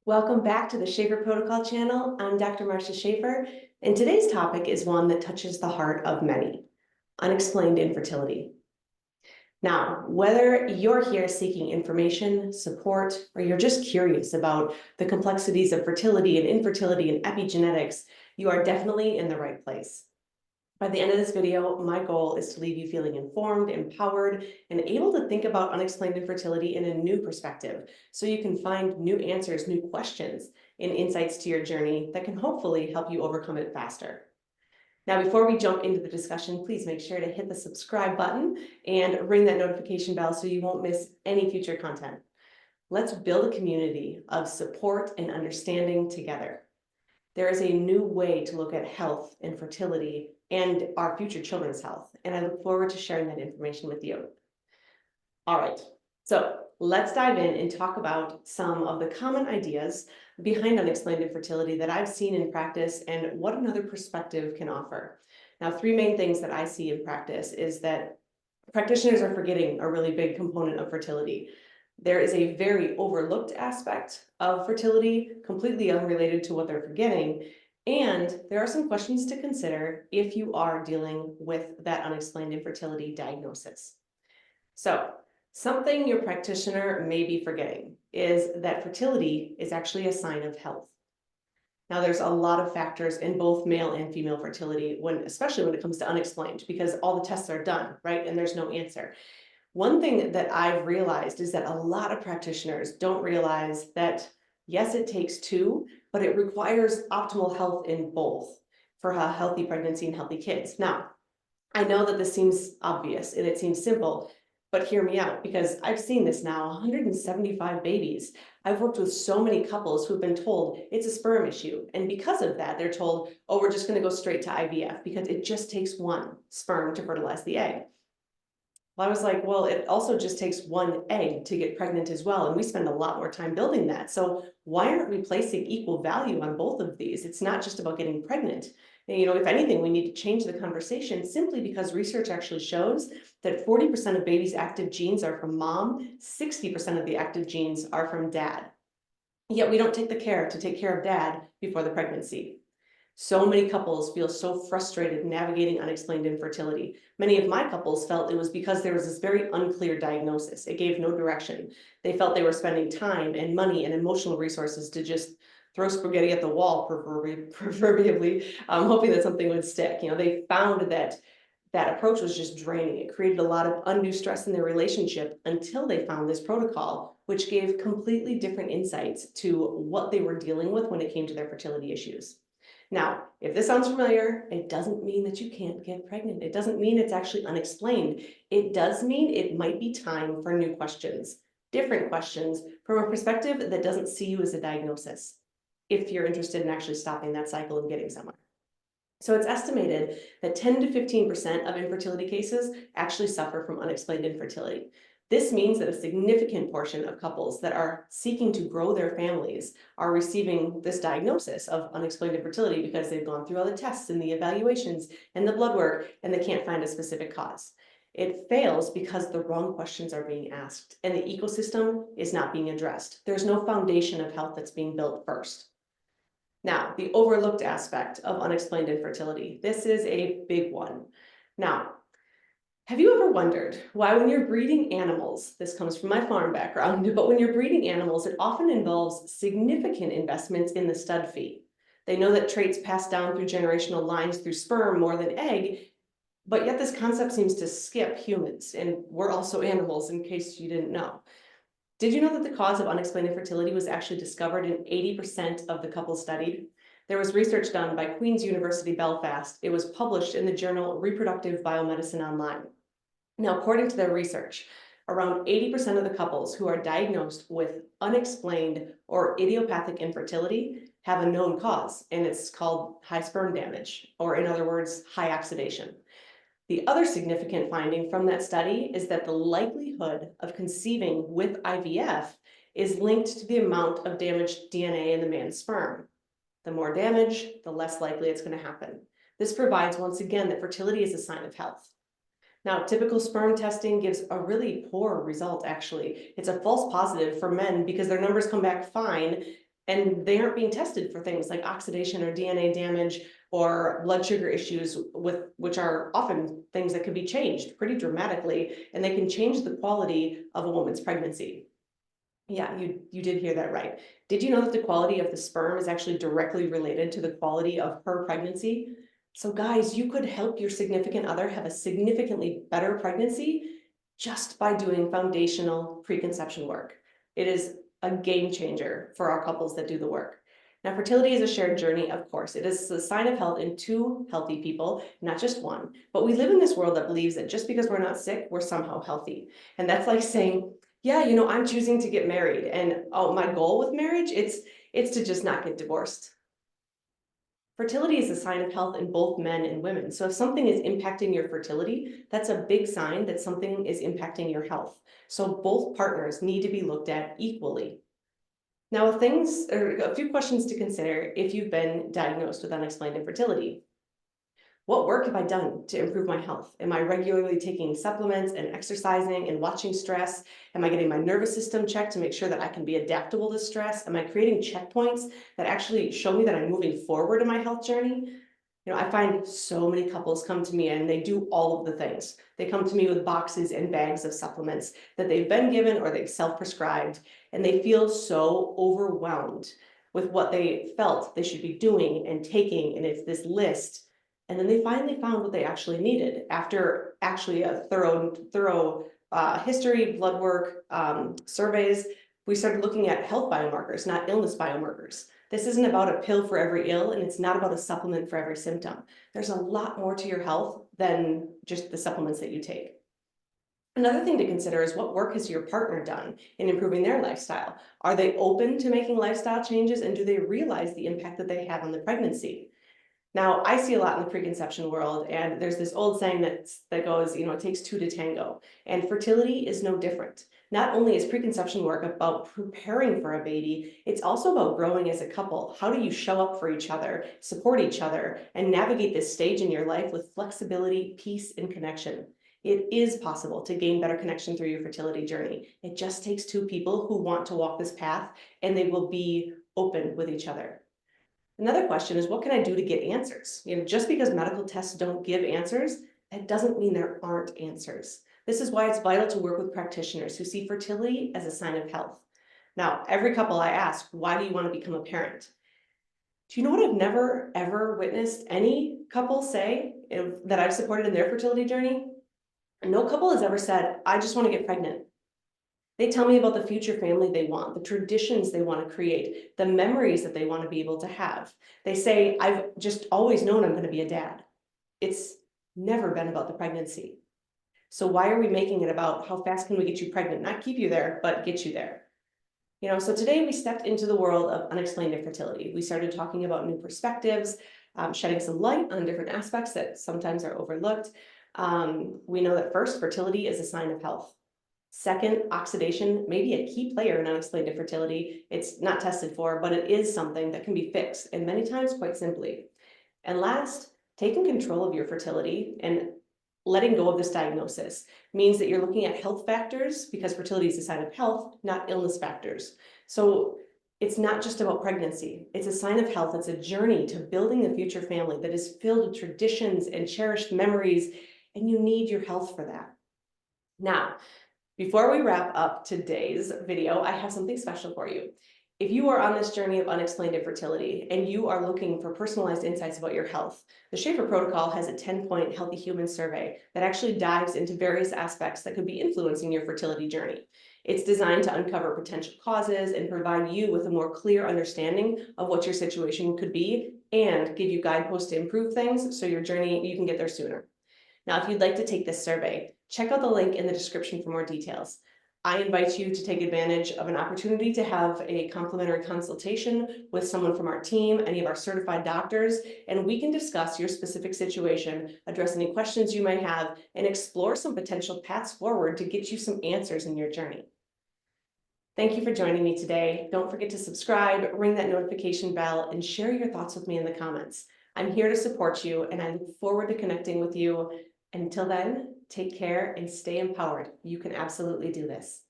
Welcome back to the Schaefer Protocol Channel. I'm Dr.Marcia Schaefer, and today's topic is one that touches the heart of many: unexplained infertility. Now, whether you're here seeking information, support, or you're just curious about the complexities of fertility and infertility and epigenetics, you are definitely in the right place. By the end of this video, my goal is to leave you feeling informed, empowered, and able to think about unexplained infertility in a new perspective, so you can find new answers, new questions, and insights to your journey that can hopefully help you overcome it faster. Now, before we jump into the discussion, please make sure to hit the subscribe button and ring that notification bell so you won't miss any future content. Let's build a community of support and understanding together. There is a new way to look at health and fertility and our future children's health, and I look forward to sharing that information with you. All right, so let's dive in and talk about some of the common ideas behind unexplained infertility that I've seen in practice and what another perspective can offer. Now, three main things that I see in practice is that practitioners are forgetting a really big component of fertility. There is a very overlooked aspect of fertility, completely unrelated to what they're forgetting. And there are some questions to consider if you are dealing with that unexplained infertility diagnosis. So, something your practitioner may be forgetting is that fertility is actually a sign of health. Now, there's a lot of factors in both male and female fertility, especially when it comes to unexplained, because all the tests are done, right? And there's no answer. One thing that I've realized is that a lot of practitioners don't realize that, yes, it takes two, but it requires optimal health in both for a healthy pregnancy and healthy kids. Now, I know that this seems obvious and it seems simple, but hear me out, because I've seen this now, 175 babies. I've worked with so many couples who've been told it's a sperm issue. And because of that, they're told, oh, we're just gonna go straight to IVF because it just takes one sperm to fertilize the egg. Well, I was like, well, it also just takes one egg to get pregnant as well, and we spend a lot more time building that. So why aren't we placing equal value on both of these? It's not just about getting pregnant. And, if anything, we need to change the conversation, simply because research actually shows that 40% of babies' active genes are from mom, 60% of the active genes are from dad. Yet we don't take the care to take care of dad before the pregnancy. So many couples feel so frustrated navigating unexplained infertility. Many of my couples felt it was because there was this very unclear diagnosis. It gave no direction. They felt they were spending time and money and emotional resources to just throw spaghetti at the wall, proverbially, hoping that something would stick. They found that that approach was just draining. It created a lot of undue stress in their relationship until they found this protocol, which gave completely different insights to what they were dealing with when it came to their fertility issues. Now, if this sounds familiar, it doesn't mean that you can't get pregnant. It doesn't mean it's actually unexplained. It does mean it might be time for new questions, different questions from a perspective that doesn't see you as a diagnosis, if you're interested in actually stopping that cycle and getting somewhere. So it's estimated that 10 to 15% of infertility cases actually suffer from unexplained infertility. This means that a significant portion of couples that are seeking to grow their families are receiving this diagnosis of unexplained infertility because they've gone through all the tests and the evaluations and the blood work, and they can't find a specific cause. It fails because the wrong questions are being asked and the ecosystem is not being addressed. There's no foundation of health that's being built first. Now, the overlooked aspect of unexplained infertility. This is a big one. Now, have you ever wondered why, when you're breeding animals, this comes from my farm background, but when you're breeding animals, it often involves significant investments in the stud fee. They know that traits pass down through generational lines through sperm more than egg, but yet this concept seems to skip humans, and we're also animals, in case you didn't know. Did you know that the cause of unexplained infertility was actually discovered in 80% of the couples studied? There was research done by Queen's University Belfast. It was published in the journal Reproductive Biomedicine Online. Now, according to their research, around 80% of the couples who are diagnosed with unexplained or idiopathic infertility have a known cause, and it's called high sperm damage, or in other words, high oxidation. The other significant finding from that study is that the likelihood of conceiving with IVF is linked to the amount of damaged DNA in the man's sperm. The more damage, the less likely it's going to happen. This provides, once again, that fertility is a sign of health. Now, typical sperm testing gives a really poor result, actually. It's a false positive for men because their numbers come back fine, and they aren't being tested for things like oxidation or DNA damage or blood sugar issues, which are often things that could be changed pretty dramatically, and they can change the quality of a woman's pregnancy. Yeah, you did hear that right. Did you know that the quality of the sperm is actually directly related to the quality of her pregnancy? So guys, you could help your significant other have a significantly better pregnancy just by doing foundational preconception work. It is a game changer for our couples that do the work. Now, fertility is a shared journey, of course. It is a sign of health in two healthy people, not just one. But we live in this world that believes that just because we're not sick, we're somehow healthy. And that's like saying, yeah, I'm choosing to get married, and oh, my goal with marriage, it's to just not get divorced. Fertility is a sign of health in both men and women. So if something is impacting your fertility, that's a big sign that something is impacting your health. So both partners need to be looked at equally. Now, a few questions to consider if you've been diagnosed with unexplained infertility. What work have I done to improve my health? Am I regularly taking supplements and exercising and watching stress? Am I getting my nervous system checked to make sure that I can be adaptable to stress? Am I creating checkpoints that actually show me that I'm moving forward in my health journey? I find so many couples come to me and they do all of the things. They come to me with boxes and bags of supplements that they've been given or they've self-prescribed, and they feel so overwhelmed with what they felt they should be doing and taking, and it's this list. And then they finally found what they actually needed after actually a thorough history, blood work, surveys. We started looking at health biomarkers, not illness biomarkers. This isn't about a pill for every ill, and it's not about a supplement for every symptom. There's a lot more to your health than just the supplements that you take. Another thing to consider is what work has your partner done in improving their lifestyle? Are they open to making lifestyle changes, and do they realize the impact that they have on the pregnancy? Now, I see a lot in the preconception world, and there's this old saying that goes, it takes two to tango, and fertility is no different. Not only is preconception work about preparing for a baby, it's also about growing as a couple. How do you show up for each other, support each other, and navigate this stage in your life with flexibility, peace, and connection? It is possible to gain better connection through your fertility journey. It just takes two people who want to walk this path, and they will be open with each other. Another question is, what can I do to get answers? Just because medical tests don't give answers, that doesn't mean there aren't answers. This is why it's vital to work with practitioners who see fertility as a sign of health. Now, every couple I ask, why do you want to become a parent? Do you know what I've never, ever witnessed any couple say that I've supported in their fertility journey? No couple has ever said, I just want to get pregnant. They tell me about the future family they want, the traditions they want to create, the memories that they want to be able to have. They say, I've just always known I'm going to be a dad. It's never been about the pregnancy. So why are we making it about how fast can we get you pregnant? Not keep you there, but get you there. So today we stepped into the world of unexplained infertility. We started talking about new perspectives, shedding some light on different aspects that sometimes are overlooked. We know that first, fertility is a sign of health. Second, oxidation may be a key player in unexplained infertility. It's not tested for, but it is something that can be fixed, and many times quite simply. And last, taking control of your fertility and letting go of this diagnosis means that you're looking at health factors, because fertility is a sign of health, not illness factors. So it's not just about pregnancy. It's a sign of health. It's a journey to building a future family that is filled with traditions and cherished memories, and you need your health for that. Now, before we wrap up today's video, I have something special for you. If you are on this journey of unexplained infertility and you are looking for personalized insights about your health, the Schaefer Protocol has a 10-point Healthy Human survey that actually dives into various aspects that could be influencing your fertility journey. It's designed to uncover potential causes and provide you with a more clear understanding of what your situation could be and give you guideposts to improve things so you can get there sooner. Now, if you'd like to take this survey, check out the link in the description for more details. I invite you to take advantage of an opportunity to have a complimentary consultation with someone from our team, any of our certified doctors, and we can discuss your specific situation, address any questions you might have, and explore some potential paths forward to get you some answers in your journey. Thank you for joining me today. Don't forget to subscribe, ring that notification bell, and share your thoughts with me in the comments. I'm here to support you, and I look forward to connecting with you. Until then, take care and stay empowered. You can absolutely do this.